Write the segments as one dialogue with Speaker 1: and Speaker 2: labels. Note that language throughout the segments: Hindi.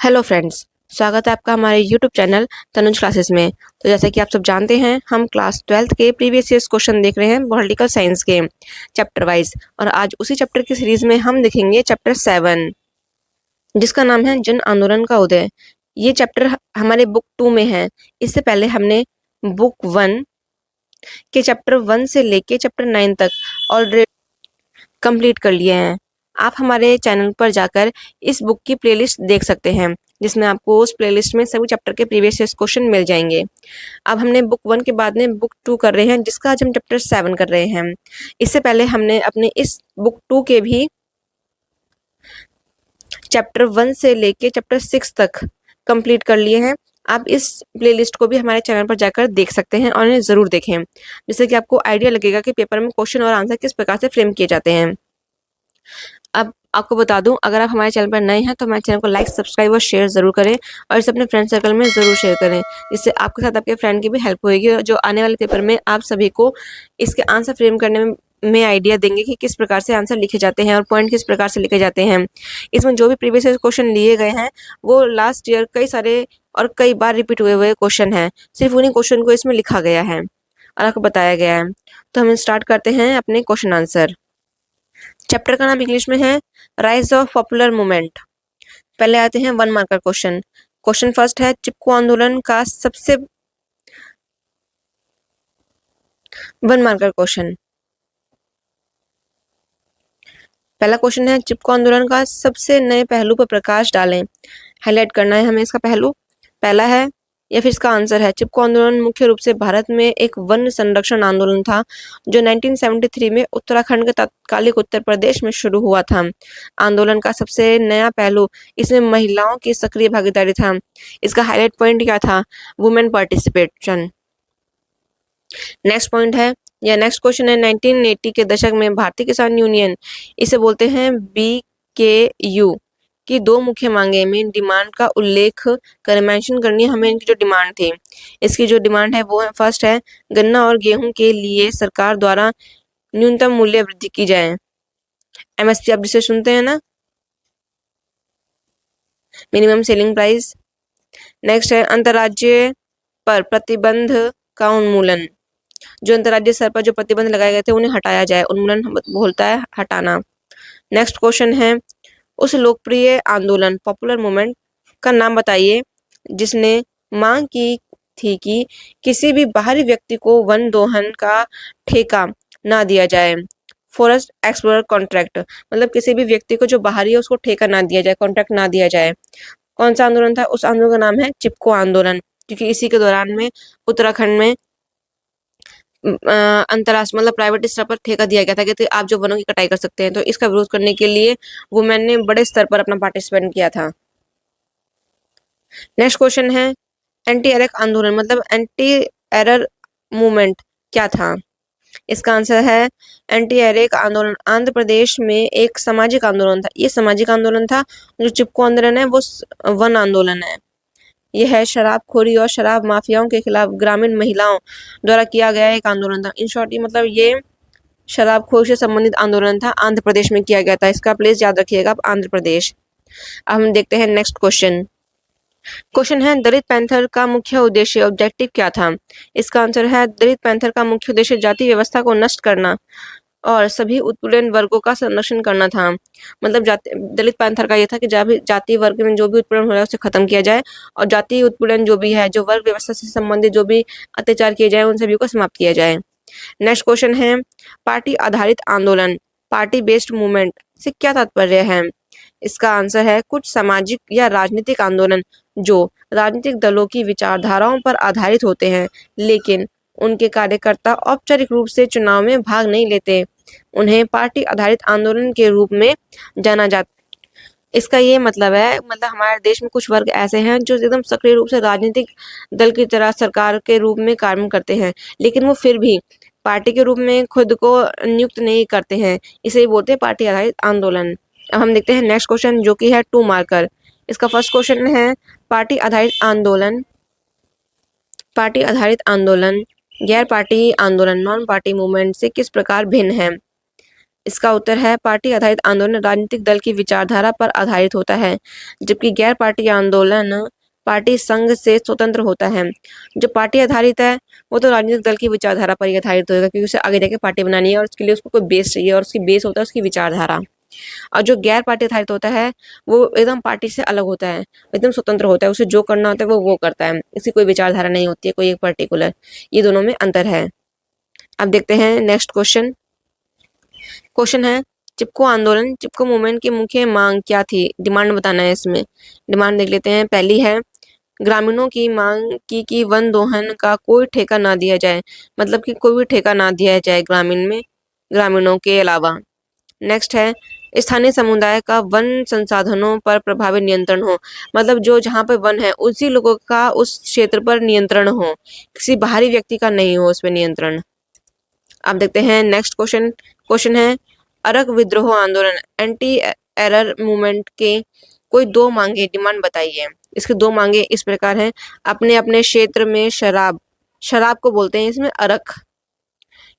Speaker 1: हेलो फ्रेंड्स, स्वागत है आपका हमारे यूट्यूब चैनल तनुज क्लासेस में। तो जैसे कि आप सब जानते हैं, हम क्लास 12th के प्रीवियस ईयर्स क्वेश्चन देख रहे हैं पॉलिटिकल साइंस के चैप्टर वाइज। और आज उसी चैप्टर की सीरीज में हम देखेंगे चैप्टर 7, जिसका नाम है जन आंदोलन का उदय। ये चैप्टर हमारे बुक 2 में है। इससे पहले हमने बुक 1 के चैप्टर 1 से लेके चैप्टर 9 तक ऑलरेडी कंप्लीट कर लिए हैं। आप हमारे चैनल पर जाकर इस बुक की प्लेलिस्ट देख सकते हैं, जिसमें आपको उस प्लेलिस्ट में सभी चैप्टर के प्रीवियस ईयर क्वेश्चन मिल जाएंगे। अब हमने बुक 1 के बाद में बुक 2 कर रहे हैं, जिसका आज हम चैप्टर 7 कर रहे हैं। इससे पहले हमने अपने इस बुक 2 के भी चैप्टर 1 से लेके चैप्टर 6 तक कंप्लीट कर लिए हैं। आप इस प्लेलिस्ट को भी हमारे चैनल पर जाकर देख सकते हैं और इन्हें ज़रूर देखें, जिससे कि आपको आइडिया लगेगा कि पेपर में क्वेश्चन और आंसर किस प्रकार से फ्रेम किए जाते हैं। अब आपको बता दूं, अगर आप हमारे चैनल पर नए हैं तो हमारे चैनल को लाइक, सब्सक्राइब और शेयर ज़रूर करें, और इसे अपने फ्रेंड सर्कल में ज़रूर शेयर करें, जिससे आपके साथ आपके फ्रेंड की भी हेल्प होगी, और जो आने वाले पेपर में आप सभी को इसके आंसर फ्रेम करने में आइडिया देंगे कि किस प्रकार से आंसर लिखे जाते हैं और पॉइंट किस प्रकार से लिखे जाते हैं। इसमें जो भी प्रीवियस क्वेश्चन लिए गए हैं वो लास्ट ईयर कई सारे और कई बार रिपीट हुए हुए क्वेश्चन हैं। सिर्फ उन्हीं क्वेश्चन को इसमें लिखा गया है और आपको बताया गया है। तो हम स्टार्ट करते हैं अपने क्वेश्चन आंसर। चैप्टर का नाम इंग्लिश में है राइज ऑफ पॉपुलर मूवमेंट। पहले आते हैं 1 मार्कर क्वेश्चन। क्वेश्चन फर्स्ट है, चिपको आंदोलन का सबसे 1 मार्कर क्वेश्चन। पहला क्वेश्चन है, चिपको आंदोलन का सबसे नए पहलू पर प्रकाश डालें। हाईलाइट करना है हमें इसका पहलू। पहला है या फिर इसका आंसर है, चिपको आंदोलन मुख्य रूप से भारत में एक वन संरक्षण आंदोलन था जो 1973 में उत्तराखंड के तत्कालिक उत्तर प्रदेश में शुरू हुआ था। आंदोलन का सबसे नया पहलू इसमें महिलाओं की सक्रिय भागीदारी था। इसका हाईलाइट पॉइंट क्या था? Women participation. नेक्स्ट पॉइंट है या नेक्स्ट क्वेश्चन है, 1980 के दशक में भारतीय किसान यूनियन, इसे बोलते हैं BKU, की 2 मुख्य मांगे में डिमांड का उल्लेख कर मेंशन करनी है हमें इनकी जो डिमांड थी। इसकी जो डिमांड है वो है, फर्स्ट है, गन्ना और गेहूं के लिए सरकार द्वारा न्यूनतम मूल्य वृद्धि की जाए। MSP आप जिसे सुनते हैं ना, मिनिमम सेलिंग प्राइस। नेक्स्ट है, अंतर्राज्यीय पर प्रतिबंध का उन्मूलन, जो अंतर्राज्यीय स्तर पर जो प्रतिबंध लगाए गए थे उन्हें हटाया जाए। उन्मूलन बोलता है हटाना। नेक्स्ट क्वेश्चन है, उस लोकप्रिय आंदोलन पॉपुलर मूवमेंट का नाम बताइए जिसने मांग की थी कि किसी भी बाहरी व्यक्ति को वन दोहन का ठेका ना दिया जाए। फॉरेस्ट एक्सप्लोरर कॉन्ट्रैक्ट, मतलब किसी भी व्यक्ति को जो बाहरी है उसको ठेका ना दिया जाए, कॉन्ट्रैक्ट ना दिया जाए। कौन सा आंदोलन था? उस आंदोलन का नाम है चिपको आंदोलन, क्योंकि इसी के दौरान में उत्तराखंड में अंतरराष्ट्रीय मतलब प्राइवेट स्तर पर ठेका दिया गया था कि आप जो वनों की कटाई कर सकते हैं। तो इसका विरोध करने के लिए वुमेन ने बड़े स्तर पर अपना पार्टिसिपेट किया था। नेक्स्ट क्वेश्चन है, एंटी एरर आंदोलन मतलब एंटी एरर मूवमेंट क्या था? इसका आंसर है, एंटी एरर आंदोलन आंध्र प्रदेश में एक सामाजिक आंदोलन था। ये सामाजिक आंदोलन था। जो चिपको आंदोलन है वो वन आंदोलन है। यह है शराबखोरी और शराब माफियाओं के खिलाफ ग्रामीण महिलाओं द्वारा किया गया एक आंदोलन था। इन शॉर्ट मतलब ये शराबखोरी से संबंधित आंदोलन था, आंध्र प्रदेश में किया गया था। इसका प्लेस याद रखिएगा आप, आंध्र प्रदेश। अब हम देखते हैं नेक्स्ट क्वेश्चन। क्वेश्चन है, दलित पैंथर का मुख्य उद्देश्य ऑब्जेक्टिव क्या था? इसका आंसर है, दलित पैंथर का मुख्य उद्देश्य जाति व्यवस्था को नष्ट करना और सभी उत्पीड़न वर्गों का संरक्षण करना था। मतलब दलित पैंथर का ये था कि जाति वर्ग में जो भी उत्पीड़न हो रहा है उसे खत्म किया जाए, और जाति उत्पीड़न जो भी है, जो वर्ग व्यवस्था से संबंधित जो भी अत्याचार किए जाए, उन सभी को समाप्त किया जाए। नेक्स्ट क्वेश्चन है, पार्टी आधारित आंदोलन पार्टी बेस्ड मूवमेंट से क्या तात्पर्य है? इसका आंसर है, कुछ सामाजिक या राजनीतिक आंदोलन जो राजनीतिक दलों की विचारधाराओं पर आधारित होते हैं, लेकिन उनके कार्यकर्ता औपचारिक रूप से चुनाव में भाग नहीं लेते, उन्हें पार्टी आधारित आंदोलन के रूप में जाना जाता है। इसका ये मतलब है, मतलब हमारे देश में कुछ वर्ग ऐसे हैं जो एकदम सक्रिय रूप से राजनीतिक दल की तरह सरकार के रूप में कार्य करते हैं, लेकिन वो फिर भी पार्टी के रूप में खुद को नियुक्त नहीं करते हैं। इसे बोलते हैं पार्टी आधारित आंदोलन। अब हम देखते हैं नेक्स्ट क्वेश्चन, जो कि है 2 मार्कर। इसका फर्स्ट क्वेश्चन है, पार्टी आधारित आंदोलन गैर पार्टी आंदोलन नॉन पार्टी मूवमेंट से किस प्रकार भिन्न है? इसका उत्तर है पार्टी आधारित आंदोलन राजनीतिक दल की विचारधारा पर आधारित होता है, जबकि गैर पार्टी आंदोलन पार्टी संघ से स्वतंत्र होता है। जो पार्टी आधारित है वो तो राजनीतिक दल की विचारधारा पर ही आधारित होगा, क्योंकि उसे आगे जाके पार्टी बनानी है और उसके लिए उसको कोई बेस चाहिए, और उसकी बेस होता है उसकी विचारधारा। और जो गैर पार्टी आधारित होता है वो एकदम पार्टी से अलग होता है, एकदम स्वतंत्र होता है, उसे जो करना होता है वो करता है, इसकी कोई विचारधारा नहीं होती है कोई एक पर्टिकुलर। ये दोनों में अंतर है। अब देखते हैं नेक्स्ट क्वेश्चन। क्वेश्चन है चिपको आंदोलन, चिपको मूवमेंट की मुख्य मांग क्या थी? डिमांड बताना है इसमें। डिमांड देख लेते हैं। पहली है ग्रामीणों की मांग की कि वन दोहन का कोई ठेका ना दिया जाए, मतलब कि कोई भी ठेका ना दिया जाए ग्रामीणों के अलावा। नेक्स्ट है स्थानीय समुदाय का वन संसाधनों पर प्रभावी नियंत्रण हो, मतलब जो जहाँ पे वन है उसी लोगों का उस क्षेत्र पर नियंत्रण हो, किसी बाहरी व्यक्ति का नहीं हो उसमें नियंत्रण। अब देखते हैं नेक्स्ट क्वेश्चन। क्वेश्चन है अरक विद्रोह आंदोलन एंटी एरर मूवमेंट के कोई दो मांगे, डिमांड बताइए। इसकी दो मांगे इस प्रकार हैं। अपने अपने क्षेत्र में शराब को बोलते हैं इसमें अरक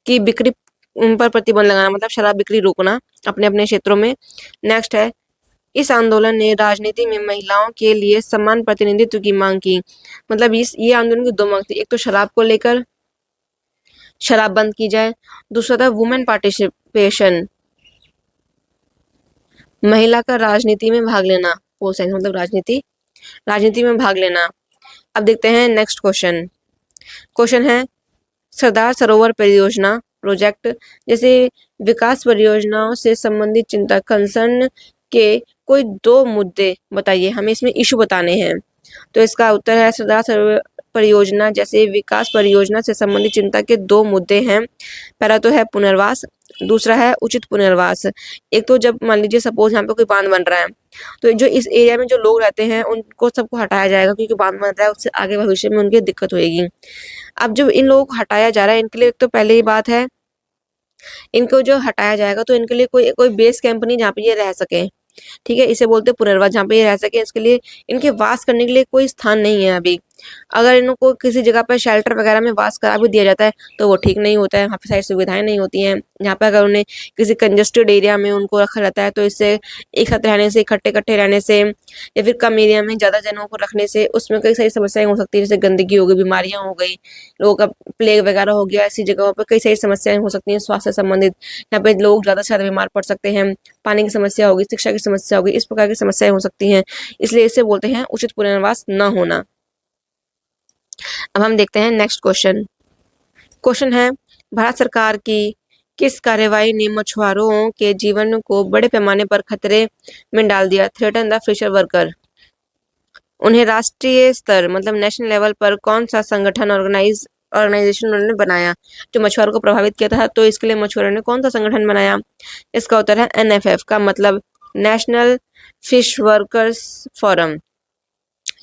Speaker 1: की बिक्री पर प्रतिबंध लगाना, मतलब शराब बिक्री रोकना अपने अपने क्षेत्रों में। नेक्स्ट है इस आंदोलन ने राजनीति में महिलाओं के लिए समान प्रतिनिधित्व की मांग की, मतलब ये आंदोलन की दो मांग थी। एक तो शराब को लेकर, शराब बंद की जाए। दूसरा था वुमेन पार्टिसिपेशन, महिला का राजनीति में भाग लेना, पोल साइंस मतलब राजनीति में भाग लेना। अब देखते हैं नेक्स्ट क्वेश्चन। क्वेश्चन है सरदार सरोवर परियोजना प्रोजेक्ट जैसे विकास परियोजनाओं से संबंधित चिंता कंसर्न के कोई दो मुद्दे बताइए, हमें इसमें इशू बताने हैं। तो इसका उत्तर है सरदार सरोवर परियोजना जैसे विकास परियोजना से संबंधित चिंता के दो मुद्दे हैं। पहला तो है पुनर्वास, दूसरा है उचित पुनर्वास। एक तो जब मान लीजिए सपोज यहाँ पे कोई बांध बन रहा है, तो जो इस एरिया में जो लोग रहते हैं उनको सबको हटाया जाएगा, क्योंकि बांध बन रहा है उससे आगे भविष्य में उनकी दिक्कत होगी। अब जब इन लोगों को हटाया जा रहा है इनके लिए तो पहले ही बात है इनको जो हटाया जाएगा तो इनके लिए कोई कोई बेस कैंप नहीं जहाँ पे ये रह सके, ठीक है, इसे बोलते हैं पुनर्वास, जहाँ पे ये रह सके। इसके लिए इनके वास करने के लिए कोई स्थान नहीं है अभी। अगर इनको किसी जगह पर शेल्टर वगैरह में वास करा भी दिया जाता है तो वो ठीक नहीं होता है, वहाँ पे सारी सुविधाएं नहीं होती हैं। यहाँ पे अगर उन्हें किसी कंजेस्टेड एरिया में उनको रखा जाता है तो इससे एक साथ रहने से, इकट्ठे इकट्ठे रहने से, या फिर कम एरिया में ज़्यादा जनों को रखने से उसमें कई सारी समस्याएं हो सकती है, जैसे गंदगी हो गई, बीमारियां हो गई, लोगों का प्लेग वगैरह हो गया। ऐसी जगहों पर कई सारी समस्याएं हो सकती हैं स्वास्थ्य से संबंधित। यहाँ पे लोग ज़्यादा से ज़्यादा बीमार पड़ सकते हैं, पानी की समस्या होगी, शिक्षा की समस्या होगी, इस प्रकार की समस्याएं हो सकती हैं। इसलिए इसे बोलते हैं उचित पुनर्वास न होना। अब हम देखते हैं नेक्स्ट क्वेश्चन। क्वेश्चन है भारत सरकार की किस कार्यवाही ने मछुआरों के जीवन को बड़े पैमाने पर खतरे में डाल दिया? Threaten the fisher worker. उन्हें राष्ट्रीय स्तर मतलब नेशनल लेवल पर कौन सा संगठन ऑर्गेनाइजेशन उन्होंने बनाया जो मछुआरों को प्रभावित किया था? तो इसके लिए मछुआरों ने कौन सा संगठन बनाया? इसका उत्तर है NFF का मतलब नेशनल फिश वर्कर्स फोरम,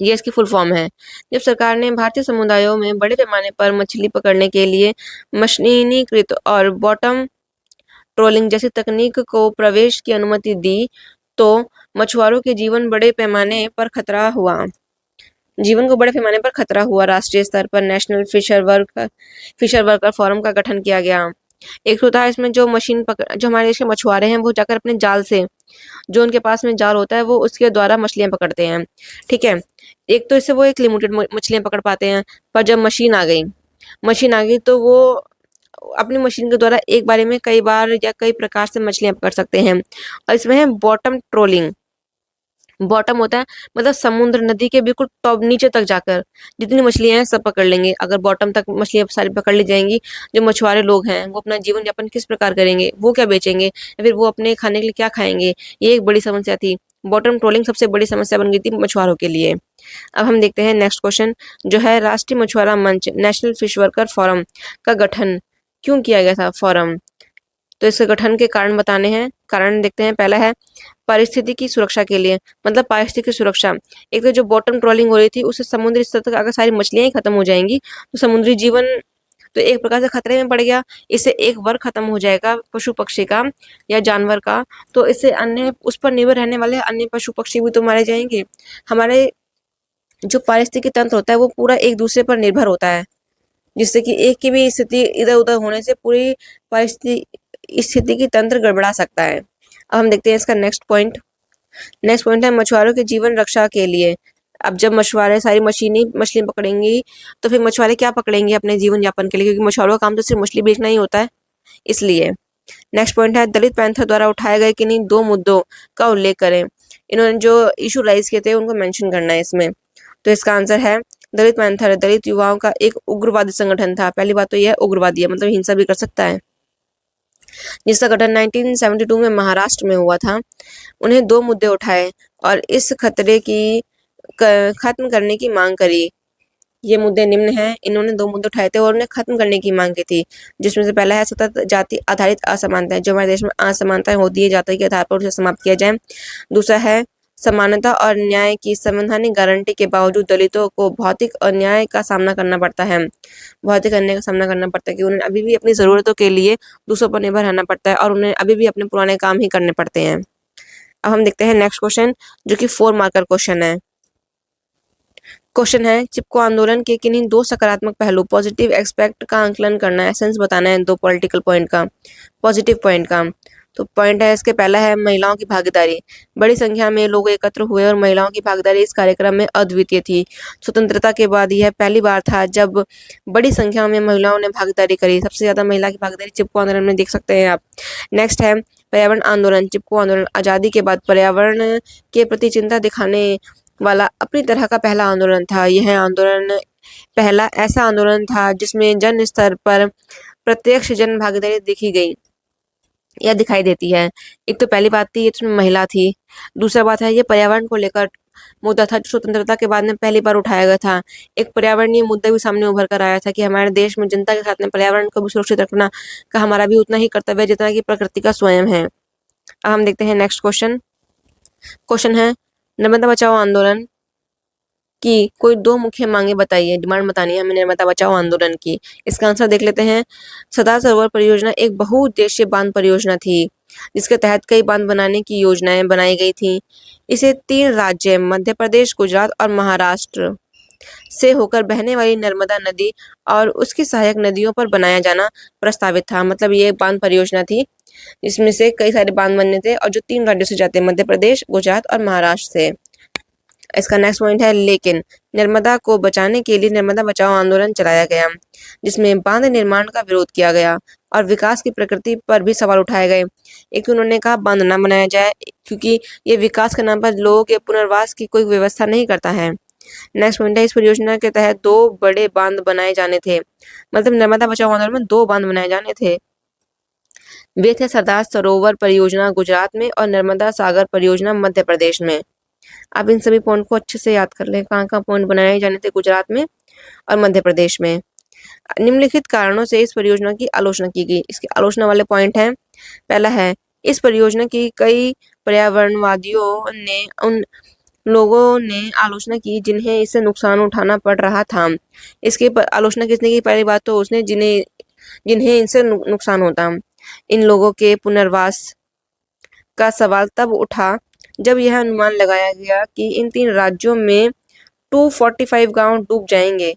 Speaker 1: ये इसकी फुल फॉर्म है। जब सरकार ने भारतीय समुदायों में बड़े पैमाने पर मछली पकड़ने के लिए मशीनीकृत और बॉटम ट्रोलिंग जैसी तकनीक को प्रवेश की अनुमति दी तो मछुआरों के जीवन को बड़े पैमाने पर खतरा हुआ। राष्ट्रीय स्तर पर नेशनल फिशर वर्कर फोरम का गठन किया गया। एक होता है इसमें जो हमारे देश के मछुआरे हैं वो जाकर अपने जाल से, जो उनके पास में जाल होता है वो उसके द्वारा मछलियां पकड़ते हैं, ठीक है। एक तो इससे वो एक लिमिटेड मछलियां पकड़ पाते हैं, पर जब मशीन आ गई तो वो अपनी मशीन के द्वारा एक बारे में कई बार या कई प्रकार से मछलियां पकड़ सकते हैं। और इसमें है बॉटम ट्रोलिंग। बॉटम होता है मतलब समुद्र नदी के बिल्कुल टॉप नीचे तक जाकर जितनी मछलियां हैं सब पकड़ लेंगे। अगर बॉटम तक मछलियां सारी पकड़ ली जाएंगी, जो मछुआरे लोग हैं वो अपना जीवन यापन किस प्रकार करेंगे, वो क्या बेचेंगे या फिर वो अपने खाने के लिए क्या खाएंगे, ये एक बड़ी समस्या थी। बॉटम ट्रोलिंग सबसे बड़ी समस्या बन गई थी मछुआरों के लिए। अब हम देखते हैं नेक्स्ट क्वेश्चन जो है राष्ट्रीय मछुआरा मंच नेशनल फिश वर्कर फोरम का गठन क्यों किया गया था फोरम? तो इसके गठन के कारण बताने हैं। कारण देखते हैं। पहला है पारिस्थितिकी की सुरक्षा के लिए, मतलब पारिस्थितिकी सुरक्षा। एक तो जो बॉटम ट्रोलिंग हो रही थी उससे समुद्री स्तर तक अगर सारी मछलियां ही खत्म हो जाएंगी तो समुद्री जीवन तो एक प्रकार से खतरे में पड़ गया। इससे एक वर्ग खत्म हो जाएगा पशु पक्षी का या जानवर का, तो इससे अन्य उस पर निर्भर रहने वाले अन्य पशु पक्षी भी तो मारे जाएंगे। हमारे जो पारिस्थितिकी तंत्र होता है वो पूरा एक दूसरे पर निर्भर होता है, जिससे कि एक की भी स्थिति इधर उधर होने से पूरी पारिस्थितिकी स्थिति की तंत्र गड़बड़ा सकता है। अब हम देखते हैं इसका नेक्स्ट पॉइंट है मछुआरों के जीवन रक्षा के लिए। अब जब मछुआरे सारी मछली पकड़ेंगी तो फिर मछुआरे क्या पकड़ेंगे अपने जीवन यापन के लिए, क्योंकि मछुआरों का काम तो सिर्फ मछली बेचना ही होता है, इसलिए। नेक्स्ट पॉइंट है दलित पैंथर द्वारा उठाए गए किन्हीं 2 मुद्दों का उल्लेख करें। इन्होंने जो इशू राइज किए थे उनको मेंशन करना है इसमें। तो इसका आंसर है दलित पैंथर दलित युवाओं का एक उग्रवादी संगठन था। पहली बात तो यह उग्रवादी है, मतलब हिंसा भी कर सकता है, जिसका गठन 1972 में महाराष्ट्र में हुआ था। उन्हें 2 मुद्दे उठाए और इस खतरे की खत्म करने की मांग करी। ये मुद्दे निम्न हैं। इन्होंने 2 मुद्दे उठाए थे और उन्हें खत्म करने की मांग की थी, जिसमें से पहला है सतत जाति आधारित असमानताएं, जो हमारे देश में असमानताएं होती है जाति के आधार पर उसे समाप्त किया जाए। दूसरा है समानता और न्याय की संवैधानिक गारंटी के बावजूद दलितों को भौतिक अन्याय का सामना करना पड़ता है। भौतिक अन्याय का सामना करना पड़ता है कि उन्हें अभी भी अपनी ज़रूरतों के लिए दूसरों पर निर्भर रहना पड़ता है और उन्हें अभी भी अपने पुराने काम ही करने पड़ते हैं। अब हम देखते हैं नेक्स्ट क्वेश्चन, जो कि 4 मार्कर क्वेश्चन है। क्वेश्चन है चिपको आंदोलन के किन्हीं 2 सकारात्मक पहलू पॉजिटिव एस्पेक्ट का आंकलन करना है, सेंस बताना है 2 पॉलिटिकल पॉइंट का, पॉजिटिव पॉइंट का। तो पॉइंट है इसके पहला है महिलाओं की भागीदारी। बड़ी संख्या में लोग एकत्र हुए और महिलाओं की भागीदारी इस कार्यक्रम में अद्वितीय थी। स्वतंत्रता के बाद यह पहली बार था जब बड़ी संख्या में महिलाओं ने भागीदारी करी। सबसे ज्यादा महिला की भागीदारी चिपको आंदोलन में देख सकते हैं आप। नेक्स्ट है पर्यावरण आंदोलन। चिपको आंदोलन आजादी के बाद पर्यावरण के प्रति चिंता दिखाने वाला अपनी तरह का पहला आंदोलन था। यह आंदोलन पहला ऐसा आंदोलन था जिसमें जन स्तर पर प्रत्यक्ष जन भागीदारी देखी गई या दिखाई देती है। एक तो पहली बात थी इसमें महिला थी, दूसरा बात है ये पर्यावरण को लेकर मुद्दा था जो स्वतंत्रता के बाद में पहली बार उठाया गया था। एक पर्यावरणीय मुद्दा भी सामने उभर कर आया था कि हमारे देश में जनता के साथ में पर्यावरण को भी सुरक्षित रखना का हमारा भी उतना ही कर्तव्य है जितना कि प्रकृति का स्वयं है। अब हम देखते हैं नेक्स्ट क्वेश्चन है नर्मदा बचाओ आंदोलन की कोई 2 मुख्य मांगे बताइए। डिमांड बतानी है हमें नर्मदा बचाओ आंदोलन की। इसका आंसर देख लेते हैं। सरदार सरोवर परियोजना एक बहुउद्देशीय बांध परियोजना थी जिसके तहत कई बांध बनाने की योजनाएं बनाई गई थी। इसे 3 राज्य मध्य प्रदेश, गुजरात और महाराष्ट्र से होकर बहने वाली नर्मदा नदी और उसकी सहायक नदियों पर बनाया जाना प्रस्तावित था। मतलब ये बांध परियोजना थी इसमें से कई सारे बांध बनने थे और जो 3 राज्यों से जाते हैं मध्य प्रदेश, गुजरात और महाराष्ट्र से। इसका नेक्स्ट पॉइंट है लेकिन नर्मदा को बचाने के लिए नर्मदा बचाओ आंदोलन चलाया गया जिसमें बांध निर्माण का विरोध किया गया और विकास की प्रकृति पर भी सवाल उठाए गए। एक तो उन्होंने कहा बांध न बनाया जाए क्योंकि ये विकास के नाम पर लोगों के पुनर्वास की कोई व्यवस्था नहीं करता है। नेक्स्ट पॉइंट है इस परियोजना के तहत 2 बड़े बांध बनाए जाने थे। मतलब नर्मदा बचाओ आंदोलन में 2 बांध बनाए जाने थे। वे थे सरदार सरोवर परियोजना गुजरात में और नर्मदा सागर परियोजना मध्य प्रदेश में। आप इन सभी पॉइंट को अच्छे से याद कर लें, कहाँ पॉइंट बनाए जाने थे गुजरात में और मध्य प्रदेश में। निम्नलिखित कारणों से इस परियोजना की आलोचना की गई। इसके आलोचना वाले पॉइंट हैं। पहला है इस परियोजना की कई पर्यावरणवादियों ने उन लोगों ने आलोचना की जिन्हें इससे नुकसान उठाना पड़ रहा था। इसकी आलोचना किसने की? पहली बात तो उसने जिन्हें इनसे नुकसान होता। इन लोगों के पुनर्वास का सवाल तब उठा जब यह अनुमान लगाया गया कि इन 3 राज्यों में 245 गांव डूब जाएंगे।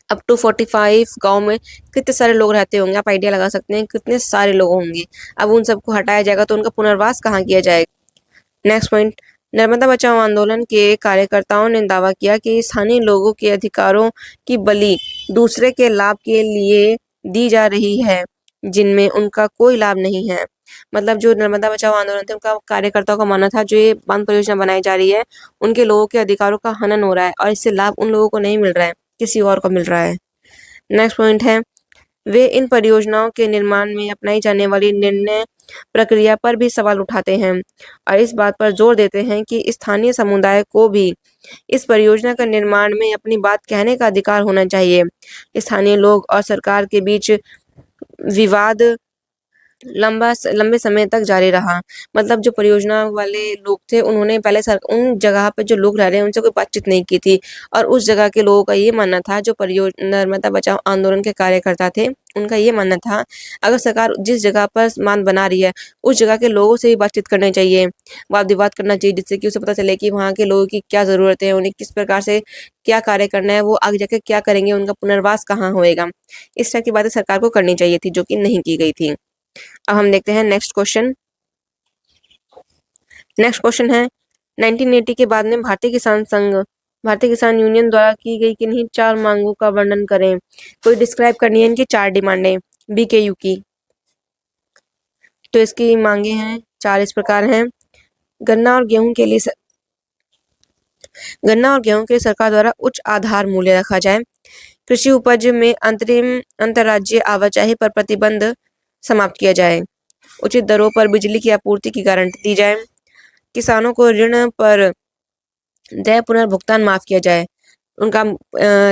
Speaker 1: अब 245 गांव में कितने सारे लोग रहते होंगे, आप आइडिया लगा सकते हैं कितने सारे लोग होंगे। अब उन सबको हटाया जाएगा तो उनका पुनर्वास कहाँ किया जाएगा। नेक्स्ट पॉइंट नर्मदा बचाओ आंदोलन के कार्यकर्ताओं ने दावा किया कि स्थानीय लोगों के अधिकारों की बलि दूसरे के लाभ के लिए दी जा रही है जिनमें उनका कोई लाभ नहीं है। मतलब जो नर्मदा बचाओ आंदोलन थे उनका कार्यकर्ताओं का मानना था जो ये बांध परियोजना बनाई जा रही है उनके लोगों के अधिकारों का हनन हो रहा है और इससे लाभ उन लोगों को नहीं मिल रहा है, किसी और को मिल रहा है। नेक्स्ट पॉइंट है वे इन परियोजनाओं के निर्माण में अपनाई जाने वाली निर्णय प्रक्रिया पर भी सवाल उठाते हैं और इस बात पर जोर देते हैं कि स्थानीय समुदाय को भी इस परियोजना का निर्माण में अपनी बात कहने का अधिकार होना चाहिए। स्थानीय लोग और सरकार के बीच विवाद लंबे समय तक जारी रहा। मतलब जो परियोजना वाले लोग थे उन्होंने पहले उन जगह पे जो लोग रह रहे हैं उनसे कोई बातचीत नहीं की थी और उस जगह के लोगों का ये मानना था, जो नर्मदा बचाओ आंदोलन के कार्यकर्ता थे उनका ये मानना था अगर सरकार जिस जगह पर बांध बना रही है उस जगह के लोगों से भी बातचीत करनी चाहिए, वाद विवाद करना चाहिए जिससे कि उसे पता चले कि वहाँ के लोगों की क्या ज़रूरत है, उन्हें किस प्रकार से क्या कार्य करना है, वो आगे जाके क्या करेंगे, उनका पुनर्वास कहाँ होएगा। इस तरह की बातें सरकार को करनी चाहिए थी जो कि नहीं की गई थी। अब हम देखते हैं नेक्स्ट क्वेश्चन। नेक्स्ट क्वेश्चन है 1980 के बाद में भारतीय किसान यूनियन द्वारा की गई किन्हीं 4 मांगों का वर्णन करें। कोई डिस्क्राइब करनी है इनकी 4 डिमांडें बीकेयू की। तो इसकी मांगे हैं 4 इस प्रकार हैं। गन्ना और गेहूं के लिए सरकार द्वारा उच्च आधार मूल्य रखा जाए। कृषि उपज में अंतर्राज्यीय आवाजाही पर प्रतिबंध समाप्त किया जाए। उचित दरों पर बिजली की आपूर्ति की गारंटी दी जाए। किसानों को ऋण पर देय पुनर्भुगतान माफ किया जाए। उनका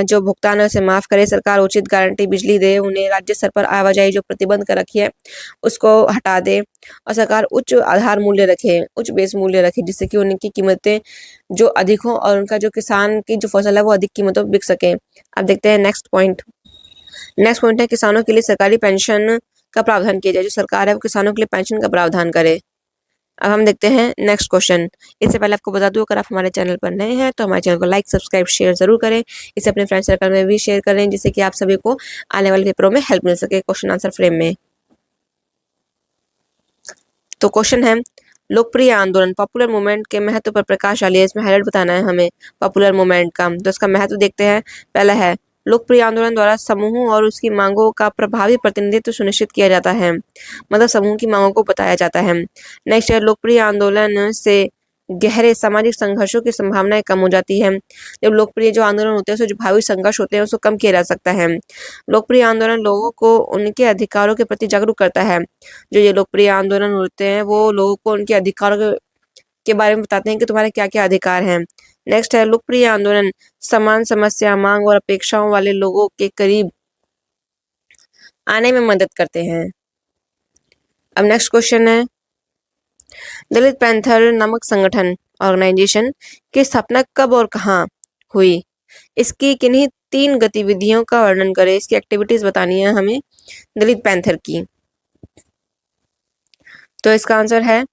Speaker 1: जो भुगतान है उसे माफ करे सरकार। उचित गारंटी बिजली दे उन्हें। राज्य स्तर पर आवाजाही जो प्रतिबंध कर रखी है उसको हटा दे। और सरकार उच्च आधार मूल्य रखे, उच्च बेस मूल्य रखे, जिससे कि उनकी कीमतें जो अधिक हो और उनका जो किसान की जो फसल है वो अधिक कीमतों पर बिक सके। अब देखते हैं नेक्स्ट पॉइंट है किसानों के लिए सरकारी पेंशन का प्रावधान किया जाए। जो सरकार है वो किसानों के लिए पेंशन का प्रावधान करे। अब हम देखते हैं नेक्स्ट क्वेश्चन। इससे पहले आपको बता दूं, अगर आप हमारे चैनल पर नए हैं तो हमारे चैनल को लाइक, सब्सक्राइब, शेयर जरूर करें। इसे अपने फ्रेंड सर्कल में भी शेयर करें, जिससे कि आप सभी को आने वाले पेपरों में हेल्प मिल सके क्वेश्चन आंसर फ्रेम में। तो क्वेश्चन है लोकप्रिय आंदोलन, पॉपुलर मूवमेंट के महत्व पर प्रकाश डालिए। इसमें हाईलाइट बताना है हमें पॉपुलर मूवमेंट का। तो इसका महत्व देखते हैं। पहला है लोकप्रिय आंदोलन द्वारा समूह और उसकी मांगों का प्रभावी प्रतिनिधित्व सुनिश्चित किया जाता है। मतलब समूह की मांगों को बताया जाता है। नेक्स्ट है लोकप्रिय आंदोलन से गहरे सामाजिक संघर्षों की संभावनाएं कम हो जाती है। जब लोकप्रिय जो आंदोलन होते हैं उससे जो भावी संघर्ष होते हैं उसको कम किया जा सकता है। लोकप्रिय आंदोलन लोगों को उनके अधिकारों के प्रति जागरूक करता है। जो ये लोकप्रिय आंदोलन होते हैं वो लोगों को उनके अधिकारों के बारे में बताते हैं कि तुम्हारे क्या क्या अधिकार हैं। नेक्स्ट है लोकप्रिय आंदोलन समान समस्या, मांग और अपेक्षाओं वाले लोगों के करीब आने में मदद करते हैं। अब नेक्स्ट क्वेश्चन है दलित पैंथर नामक संगठन ऑर्गेनाइजेशन की स्थापना कब और कहाँ हुई। इसकी किन्हीं 3 गतिविधियों का वर्णन करें। इसकी एक्टिविटीज बतानी है हमें दलित पैंथर की। तो इसका आंसर है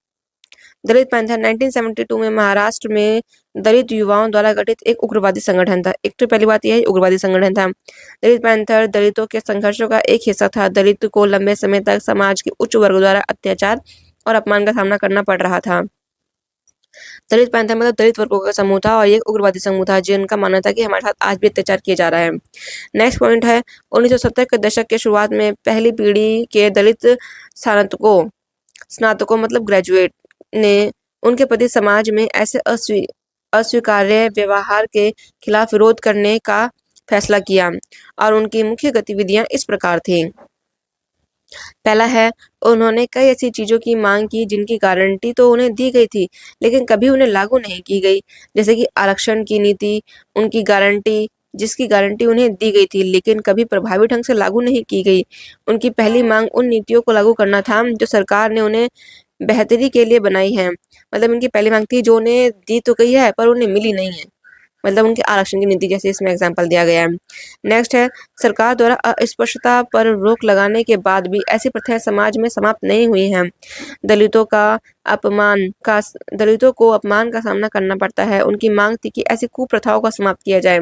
Speaker 1: दलित पैंथर 1972 में महाराष्ट्र में दलित युवाओं द्वारा गठित एक उग्रवादी संगठन था। एक तो पहली बात यह उग्रवादी संगठन था। दलित पैंथर दलितों के संघर्षों का एक हिस्सा था। दलित को लंबे समय तक समाज के उच्च वर्ग द्वारा अत्याचार और अपमान का सामना करना पड़ रहा था। दलित पैंथर मतलब दलित वर्गों का समूह था और ये उग्रवादी समूह था जिनका मानना था कि हमारे साथ आज भी अत्याचार किया जा रहा है। नेक्स्ट पॉइंट है 1970 के दशक के शुरुआत में पहली पीढ़ी के दलित स्नातकों मतलब ग्रेजुएट ने उनके प्रति समाज में ऐसे अस्वीकार्य व्यवहार के खिलाफ विरोध करने का फैसला किया और उनकी मुख्य गतिविधियां इस प्रकार थी। पहला है उन्होंने कई ऐसी चीजों की मांग की जिनकी गारंटी तो उन्हें दी गई थी लेकिन कभी उन्हें लागू नहीं की गई। जैसे कि आरक्षण की नीति, उनकी गारंटी जिसकी गारंटी उन्हें दी गई थी लेकिन कभी प्रभावी ढंग से लागू नहीं की गई। उनकी पहली मांग उन नीतियों को लागू करना था जो सरकार ने उन्हें बेहतरी के लिए बनाई है। मतलब इनकी पहली मांग थी जो उन्हें दी तो गई है पर उन्हें मिली नहीं है। मतलब उनके आरक्षण की नीति जैसे इसमें एग्जाम्पल दिया गया है। नेक्स्ट है सरकार द्वारा अस्पृश्यता पर रोक लगाने के बाद भी ऐसी प्रथाएं समाज में समाप्त नहीं हुई हैं। दलितों को अपमान का सामना करना पड़ता है। उनकी मांग थी कि ऐसी कुप्रथाओं का समाप्त किया जाए।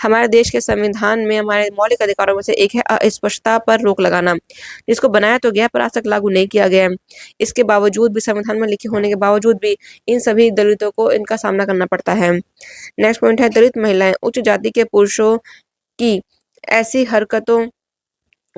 Speaker 1: हमारे देश के संविधान में हमारे मौलिक अधिकारों में से एक है अस्पृश्यता पर रोक लगाना, जिसको बनाया तो गया पर आज तक लागू नहीं किया गया। इसके बावजूद भी, संविधान में लिखे होने के बावजूद भी इन सभी दलितों को इनका सामना करना पड़ता है। नेक्स्ट पॉइंट है दलित महिलाएं उच्च जाति के पुरुषों की ऐसी हरकतों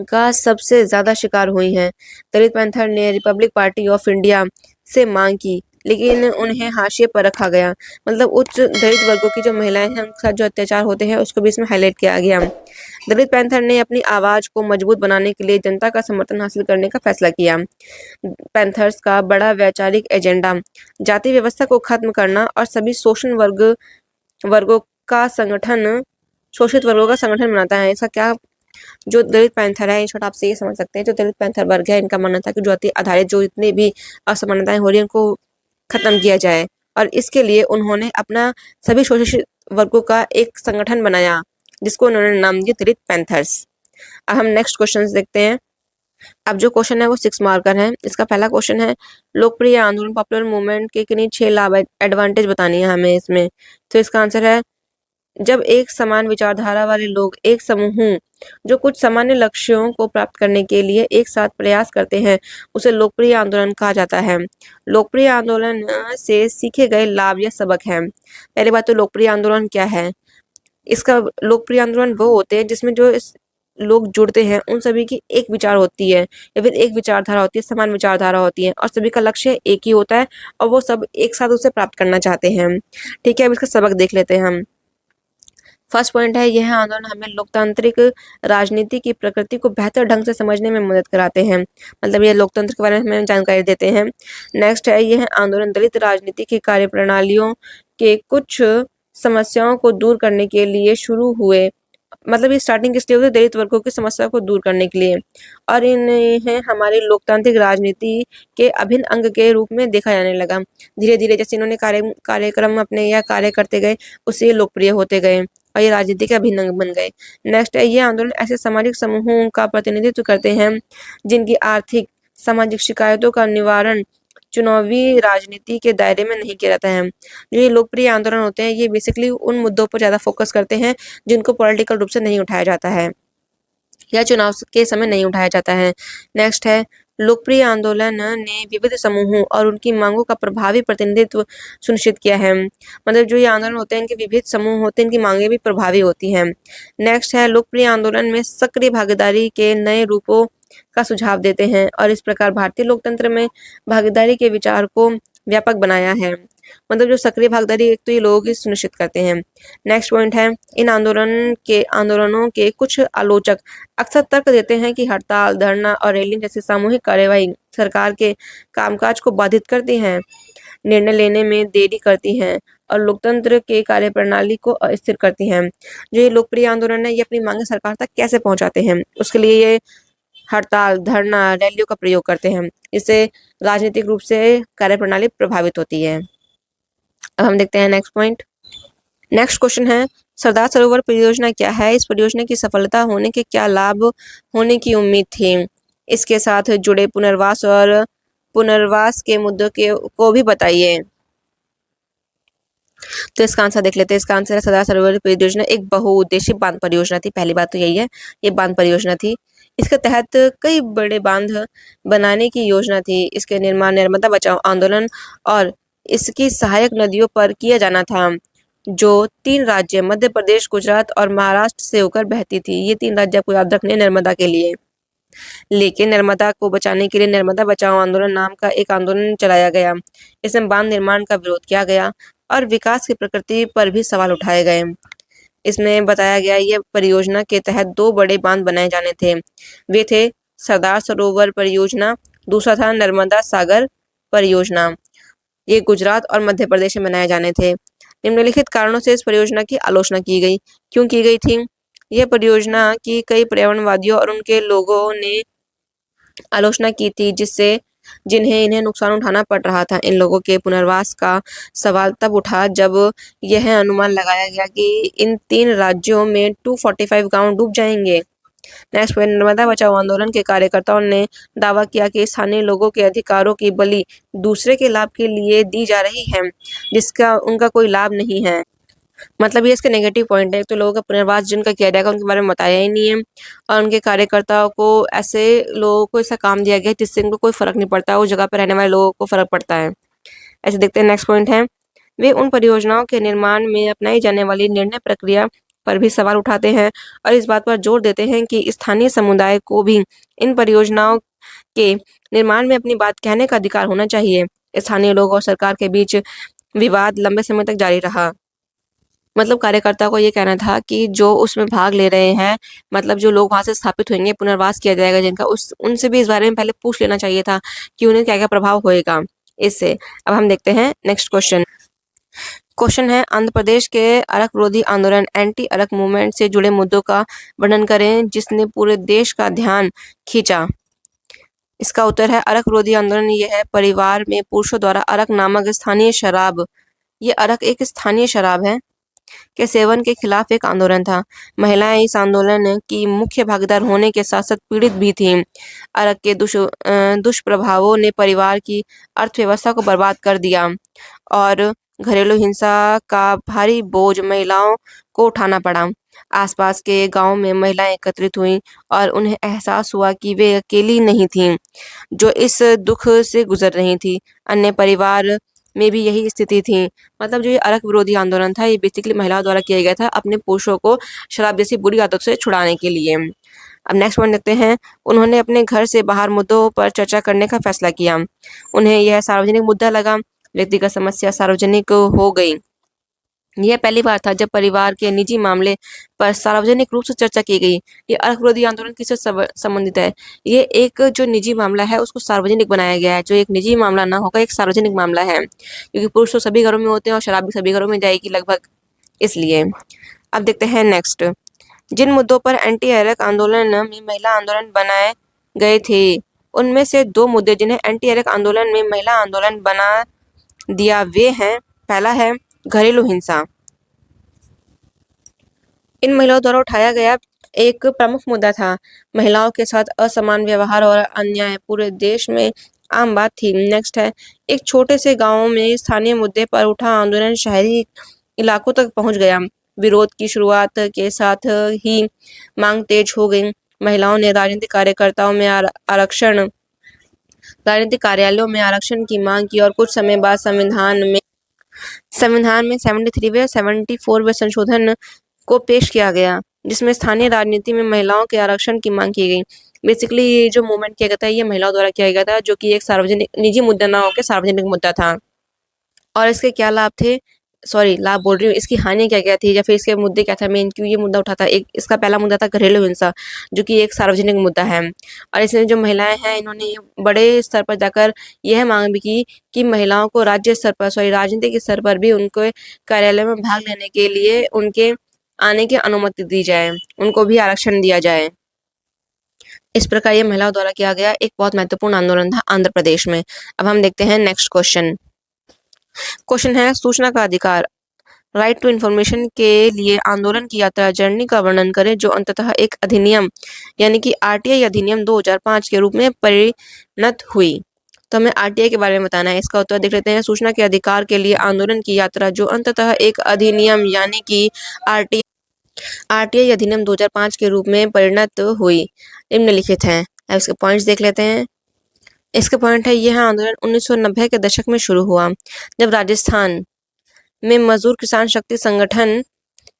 Speaker 1: का सबसे ज्यादा शिकार हुई हैं। दलित पैंथर ने रिपब्लिक पार्टी ऑफ इंडिया से मांग की लेकिन उन्हें हाशिए पर रखा गया। मतलब उच्च दलित वर्गों की जो महिलाएं हैं उनके साथ जो अत्याचार होते हैं उसको भी इसमें हाईलाइट किया गया। दलित पैंथर ने अपनी आवाज को मजबूत बनाने के लिए जनता का समर्थन हासिल करने का फैसला किया। पैंथर्स का बड़ा वैचारिक एजेंडा जाति व्यवस्था को खत्म करना और सभी वर्गों का संगठन शोषित वर्गों का संगठन बनाता है। इसका क्या जो दलित पैंथर है, इन शॉर्ट आप से ये समझ सकते हैं, जो दलित पैंथर वर्ग है इनका मानना था कि जाति आधारित जो इतने भी असमानताएं हो रही है उनको खत्म किया जाए और इसके लिए उन्होंने अपना सभी शोषित वर्गों का एक संगठन बनाया जिसको उन्होंने नाम दिया दलित पैंथर्स। अब हम नेक्स्ट क्वेश्चन देखते हैं। अब जो क्वेश्चन है वो 6 मार्कर है। इसका पहला क्वेश्चन है लोकप्रिय आंदोलन पॉपुलर मूवमेंट के किन्हीं 6 लाभ एडवांटेज बतानी है हमें इसमें। तो इसका आंसर है जब एक समान विचारधारा वाले लोग एक समूह जो कुछ सामान्य लक्ष्यों को प्राप्त करने के लिए एक साथ प्रयास करते हैं, उसे लोकप्रिय आंदोलन कहा जाता है। लोकप्रिय आंदोलन से सीखे गए लाभ या सबक हैं। पहली बात तो लोकप्रिय आंदोलन क्या है? इसका लोकप्रिय आंदोलन वो होते हैं जिसमें जो इस लोग जुड़ते हैं उन सभी की एक विचार होती है या फिर एक विचारधारा होती है, समान विचारधारा होती है और सभी का लक्ष्य एक ही होता है और वो सब एक साथ उसे प्राप्त करना चाहते हैं। ठीक है, अब इसका सबक देख लेते हैं हम। फर्स्ट पॉइंट है, यह आंदोलन हमें लोकतांत्रिक राजनीति की प्रकृति को बेहतर ढंग से समझने में मदद कराते हैं। मतलब ये लोकतंत्र के बारे में हमें जानकारी देते हैं। नेक्स्ट है, यह आंदोलन दलित राजनीति की कार्यप्रणालियों के कुछ समस्याओं को दूर करने के लिए शुरू हुए। मतलब ये स्टार्टिंग किस लिए हुई? दलित वर्गों की समस्या को दूर करने के लिए और इन्हें हमारी लोकतांत्रिक राजनीति के अभिन्न अंग के रूप में देखा जाने लगा। धीरे धीरे जैसे इन्होंने कार्यक्रम अपने या कार्य करते गए, उससे लोकप्रिय होते गए और ये राजनीति के अभिन्न अंग बन गए। नेक्स्ट है, ये आंदोलन ऐसे सामाजिक समूहों का प्रतिनिधित्व करते हैं जिनकी आर्थिक सामाजिक शिकायतों का निवारण चुनावी राजनीति के दायरे में नहीं किया जाता है। जो ये लोकप्रिय आंदोलन होते हैं, ये बेसिकली उन मुद्दों पर ज़्यादा फोकस करते हैं जिनको पॉलिटिकल रूप से नहीं उठाया जाता है या चुनाव के समय नहीं उठाया जाता है। नेक्स्ट है, लोकप्रिय आंदोलन ने विविध समूहों और उनकी मांगों का प्रभावी प्रतिनिधित्व सुनिश्चित किया है। मतलब जो ये आंदोलन होते हैं, इनके विविध समूह होते हैं, इनकी मांगें भी प्रभावी होती हैं। नेक्स्ट है, लोकप्रिय आंदोलन में सक्रिय भागीदारी के नए रूपों का सुझाव देते हैं और इस प्रकार भारतीय लोकतंत्र में भागीदारी के विचार को व्यापक बनाया है। मतलब जो सक्रिय भागीदारी एक तो ये लोग ही सुनिश्चित करते हैं। नेक्स्ट पॉइंट है, इन आंदोलनों के कुछ आलोचक अक्सर तर्क देते हैं कि हड़ताल, धरना और रैली जैसी सामूहिक कार्यवाही सरकार के कामकाज को बाधित करती हैं, निर्णय लेने में देरी करती हैं और लोकतंत्र के कार्यप्रणाली को अस्थिर करती हैं। जो ये लोकप्रिय आंदोलन है, ये अपनी मांगे सरकार तक कैसे पहुंचाते हैं, उसके लिए ये हड़ताल, धरना, रैलियों का प्रयोग करते हैं। इससे राजनीतिक रूप से कार्यप्रणाली प्रभावित होती है। अब हम देखते हैं नेक्स्ट पॉइंट। नेक्स्ट क्वेश्चन है, सरदार सरोवर परियोजना क्या है? इस परियोजना की सफलता होने के क्या लाभ होने की उम्मीद थी? इसके साथ जुड़े पुनर्वास और पुनर्वास के मुद्दों को भी बताइए। तो इसका आंसर देख लेते हैं। इसका आंसर है, सरदार सरोवर परियोजना एक बहुउद्देशीय बांध परियोजना थी। पहली बात तो यही है, ये बांध परियोजना थी। इसके तहत कई बड़े बांध बनाने की योजना थी। इसके निर्माण नर्मदा बचाओ आंदोलन और इसकी सहायक नदियों पर किया जाना था, जो 3 राज्य मध्य प्रदेश, गुजरात और महाराष्ट्र से होकर बहती थी। ये 3 राज्य आपको याद रखने नर्मदा के लिए। लेकिन नर्मदा को बचाने के लिए नर्मदा बचाओ आंदोलन नाम का एक आंदोलन चलाया गया। इसमें बांध निर्माण का विरोध किया गया और विकास की प्रकृति पर भी सवाल उठाए गए। इसमें बताया गया, यह परियोजना के तहत 2 बड़े बांध बनाए जाने थे। वे थे सरदार सरोवर परियोजना, दूसरा था नर्मदा सागर परियोजना। ये गुजरात और मध्य प्रदेश में बनाए जाने थे। निम्नलिखित कारणों से इस परियोजना की आलोचना की गई। क्यों की गई थी? यह परियोजना की कई पर्यावरणवादियों और उनके लोगों ने आलोचना की थी, जिन्हें इन्हें नुकसान उठाना पड़ रहा था। इन लोगों के पुनर्वास का सवाल तब उठा जब यह अनुमान लगाया गया कि इन 3 राज्यों में 245 गांव डूब जाएंगे। नेक्स्ट पॉइंट, नर्मदा बचाओ आंदोलन के कार्यकर्ताओं ने दावा किया कि स्थानीय लोगों के अधिकारों की बलि दूसरे के लाभ के लिए दी जा रही है, जिसका उनका कोई लाभ नहीं है। मतलब ये इसके नेगेटिव पॉइंट है। तो लोगों का पुनर्वास जिनका किया जाएगा उनके बारे में बताया ही नहीं है और उनके कार्यकर्ताओं को ऐसे लोगों को ऐसा काम दिया गया जिससे इनको कोई फर्क नहीं पड़ता, उस जगह पर रहने वाले लोगों को फर्क पड़ता है। ऐसे देखते हैं नेक्स्ट पॉइंट है, वे उन परियोजनाओं के निर्माण में अपनाई जाने वाली निर्णय प्रक्रिया पर भी सवाल उठाते हैं और इस बात पर जोर देते हैं कि स्थानीय समुदाय को भी इन परियोजनाओं के निर्माण में अपनी बात कहने का अधिकार होना चाहिए। स्थानीय लोग और सरकार के बीच विवाद लंबे समय तक जारी रहा। मतलब कार्यकर्ता को ये कहना था कि जो उसमें भाग ले रहे हैं, मतलब जो लोग वहां से स्थापित होंगे, पुनर्वास किया जाएगा जिनका, उनसे भी इस बारे में पहले पूछ लेना चाहिए था कि उन्हें क्या क्या प्रभाव होएगा इससे। अब हम देखते हैं नेक्स्ट क्वेश्चन। क्वेश्चन है, आंध्र प्रदेश के अरक विरोधी आंदोलन एंटी अरक मूवमेंट से जुड़े मुद्दों का वर्णन करें जिसने पूरे देश का ध्यान खींचा। इसका उत्तर है, अरक विरोधी आंदोलन यह है परिवार में पुरुषों द्वारा अरक नामक स्थानीय शराब, ये अरक एक स्थानीय शराब है, के सेवन के खिलाफ एक आंदोलन था। महिलाएं इस आंदोलन की मुख्य भागीदार होने के साथ साथ पीड़ित भी थीं। अरक के दुष्प्रभावों ने परिवार की अर्थव्यवस्था को बर्बाद कर दिया और घरेलू हिंसा का भारी बोझ महिलाओं को उठाना पड़ा। आसपास के गांव में महिलाएं एकत्रित हुईं और उन्हें एहसास हुआ कि वे अकेली नहीं थीं जो इस दुख से गुजर रही थी। अन्य परिवार में भी यही स्थिति थी। मतलब जो ये अरक विरोधी आंदोलन था, ये बेसिकली महिलाओं द्वारा किया गया था अपने पुरुषों को शराब जैसी बुरी आदतों से छुड़ाने के लिए। अब नेक्स्ट पॉइंट देखते हैं। उन्होंने अपने घर से बाहर मुद्दों पर चर्चा करने का फैसला किया। उन्हें यह सार्वजनिक मुद्दा लगा। व्यक्तिगत समस्या सार्वजनिक हो गई। यह पहली बार था जब परिवार के निजी मामले पर सार्वजनिक रूप से चर्चा की गई। ये अरक विरोधी आंदोलन किससे संबंधित है? ये एक जो निजी मामला है उसको सार्वजनिक बनाया गया है। जो एक निजी मामला ना होगा, एक सार्वजनिक मामला है, क्योंकि पुरुष तो सभी घरों में होते हैं और शराब भी सभी घरों में जाएगी लगभग, इसलिए। अब देखते हैं नेक्स्ट। जिन मुद्दों पर एंटी अरक आंदोलन में महिला आंदोलन बनाए गए थे, उनमें से 2 मुद्दे जिन्हें एंटी अरक आंदोलन में महिला आंदोलन बना दिया वे हैं। पहला है घरेलू हिंसा। इन महिलाओं द्वारा उठाया गया एक प्रमुख मुद्दा था। महिलाओं के साथ असमान व्यवहार और अन्याय पूरे देश में आम बात थी। नेक्स्ट है, एक छोटे से गांव में स्थानीय मुद्दे पर उठा आंदोलन शहरी इलाकों तक पहुंच गया। विरोध की शुरुआत के साथ ही मांग तेज हो गई। महिलाओं ने राजनीतिक कार्यकर्ताओं में आरक्षण राजनीतिक कार्यालयों में आरक्षण की मांग की और कुछ समय बाद संविधान में 73वें 74वें संशोधन को पेश किया गया, जिसमें स्थानीय राजनीति में महिलाओं के आरक्षण की मांग की गई। बेसिकली ये जो मूवमेंट किया गया था, ये महिलाओं द्वारा किया गया था, जो कि एक सार्वजनिक निजी मुद्दा ना होकर सार्वजनिक मुद्दा था। और इसके क्या लाभ थे, सॉरी लाभ बोल रही हूँ, इसकी हानि क्या क्या थी या फिर इसके मुद्दे क्या था, मेन क्यों ये मुद्दा उठा था। एक इसका पहला मुद्दा था घरेलू हिंसा, जो कि एक सार्वजनिक मुद्दा है। और इसमें जो महिलाएं हैं, इन्होंने बड़े स्तर पर जाकर यह मांग भी की कि महिलाओं को राज्य स्तर पर, सॉरी राजनीतिक स्तर पर भी उनको कार्यालय में भाग लेने के लिए उनके आने की अनुमति दी जाए, उनको भी आरक्षण दिया जाए। इस प्रकार ये महिलाओं द्वारा किया गया एक बहुत महत्वपूर्ण आंदोलन था आंध्र प्रदेश में। अब हम देखते हैं नेक्स्ट क्वेश्चन। क्वेश्चन है सूचना का अधिकार, राइट टू इन्फॉर्मेशन के लिए आंदोलन की यात्रा जर्नी का वर्णन करें जो अंततः एक अधिनियम यानी कि आरटीआई अधिनियम 2005 के रूप में परिणत हुई। तो हमें आरटीआई के बारे में बताना है। इसका उत्तर देख लेते हैं। सूचना के अधिकार के लिए आंदोलन की यात्रा जो अंततः एक अधिनियम यानी कि आरटीआई अधिनियम 2005 के रूप में परिणत हुई, निम्नलिखित हैं। अब इसके पॉइंट्स देख लेते हैं। इसके पॉइंट है, यह आंदोलन 1990 के दशक में शुरू हुआ, जब राजस्थान में मजदूर किसान शक्ति संगठन,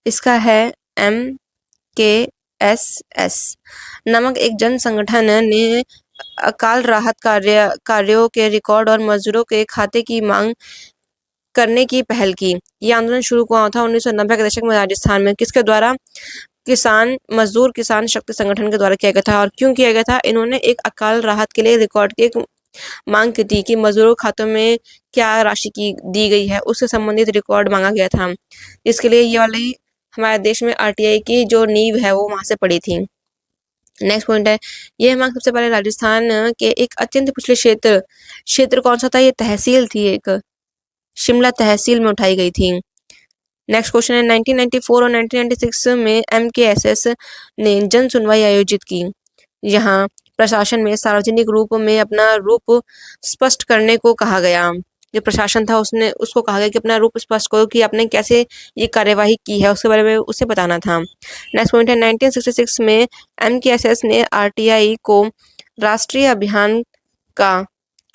Speaker 1: इसका है MKSS नामक एक जन संगठन ने अकाल राहत कार्यों के रिकॉर्ड और मजदूरों के खाते की मांग करने की पहल की। यह आंदोलन शुरू हुआ था 1990 के दशक में राजस्थान में। किसके द्वारा? मजदूर किसान शक्ति संगठन के द्वारा किया गया था। और क्यों किया गया था? इन्होंने एक अकाल राहत के लिए रिकॉर्ड की एक मांग की थी कि मजदूरों खातों में क्या राशि की दी गई है, उससे संबंधित रिकॉर्ड मांगा गया था। इसके लिए ये वाली हमारे देश में आरटीआई की जो नींव है वो वहां से पड़ी थी। नेक्स्ट पॉइंट है, यह मांग सबसे पहले राजस्थान के एक अत्यंत पिछले क्षेत्र कौन सा था? ये तहसील थी, एक शिमला तहसील में उठाई गई थी। नेक्स्ट क्वेश्चन है, 1994 और 1996 में MKSS ने जन सुनवाई आयोजित की। यहाँ प्रशासन में सार्वजनिक रूप में अपना रूप स्पष्ट करने को कहा गया। जो प्रशासन था उसको कहा गया कि अपना रूप स्पष्ट करो कि आपने कैसे ये कार्यवाही की है, उसके बारे में उसे बताना था। नेक्स्ट पॉइंट है, 1966 में MKSS ने आरटीआई को राष्ट्रीय अभियान का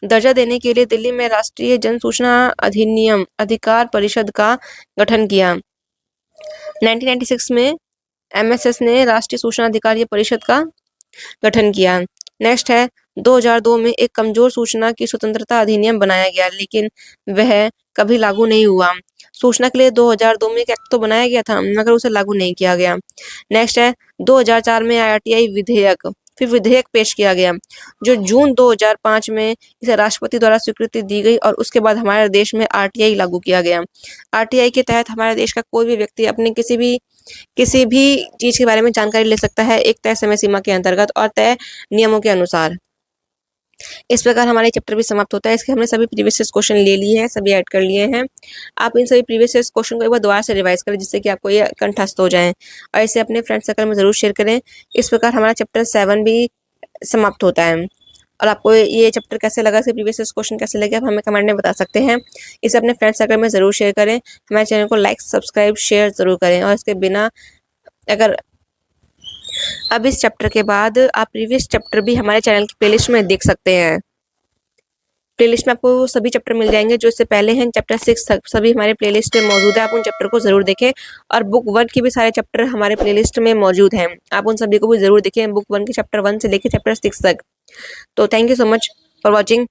Speaker 1: दर्जा देने के लिए दिल्ली में राष्ट्रीय जन सूचना अधिनियम अधिकार परिषद का गठन किया। 1996 में MSS ने राष्ट्रीय सूचना अधिकार परिषद का गठन किया। नेक्स्ट है, 2002 में एक कमजोर सूचना की स्वतंत्रता अधिनियम बनाया गया, लेकिन वह कभी लागू नहीं हुआ। सूचना के लिए 2002 में एक एक्ट तो बनाया गया था, मगर उसे लागू नहीं किया गया। नेक्स्ट है, 2004 में आरटीआई विधेयक, फिर विधेयक पेश किया गया, जो जून 2005 में इसे राष्ट्रपति द्वारा स्वीकृति दी गई और उसके बाद हमारे देश में आरटीआई लागू किया गया। आरटीआई के तहत हमारे देश का कोई भी व्यक्ति अपने किसी भी चीज के बारे में जानकारी ले सकता है, एक तय समय सीमा के अंतर्गत और तय नियमों के अनुसार। इस प्रकार हमारे चैप्टर भी समाप्त होता है। इसके हमने सभी प्रीवियस क्वेश्चन ले लिए हैं, सभी ऐड कर लिए हैं। आप इन सभी प्रीवियस क्वेश्चन को एक बार दोबारा से रिवाइज करें, जिससे कि आपको ये कंठस्थ हो जाए और इसे अपने फ्रेंड सर्कल में जरूर शेयर करें। इस प्रकार हमारा चैप्टर 7 भी समाप्त होता है। और आपको ये चैप्टर कैसे लगा, इसके प्रीवियस क्वेश्चन कैसे लगे, आप हमें कमेंट में बता सकते हैं। इसे अपने फ्रेंड सर्कल में ज़रूर शेयर करें, हमारे चैनल को लाइक सब्सक्राइब शेयर ज़रूर करें। और इसके बिना अगर अब इस चैप्टर के बाद आप प्रीवियस चैप्टर भी हमारे चैनल की प्लेलिस्ट में देख सकते हैं। प्लेलिस्ट में आपको सभी चैप्टर मिल जाएंगे जो इससे पहले हैं, चैप्टर 6 तक सभी हमारे प्लेलिस्ट में मौजूद है। आप उन चैप्टर को जरूर देखें और बुक 1 के भी सारे चैप्टर हमारे प्लेलिस्ट में मौजूद हैं, आप उन सभी को भी जरूर देखें, बुक 1 के चैप्टर 1 से लेकर चैप्टर 6 तक। तो thank you so much for watching.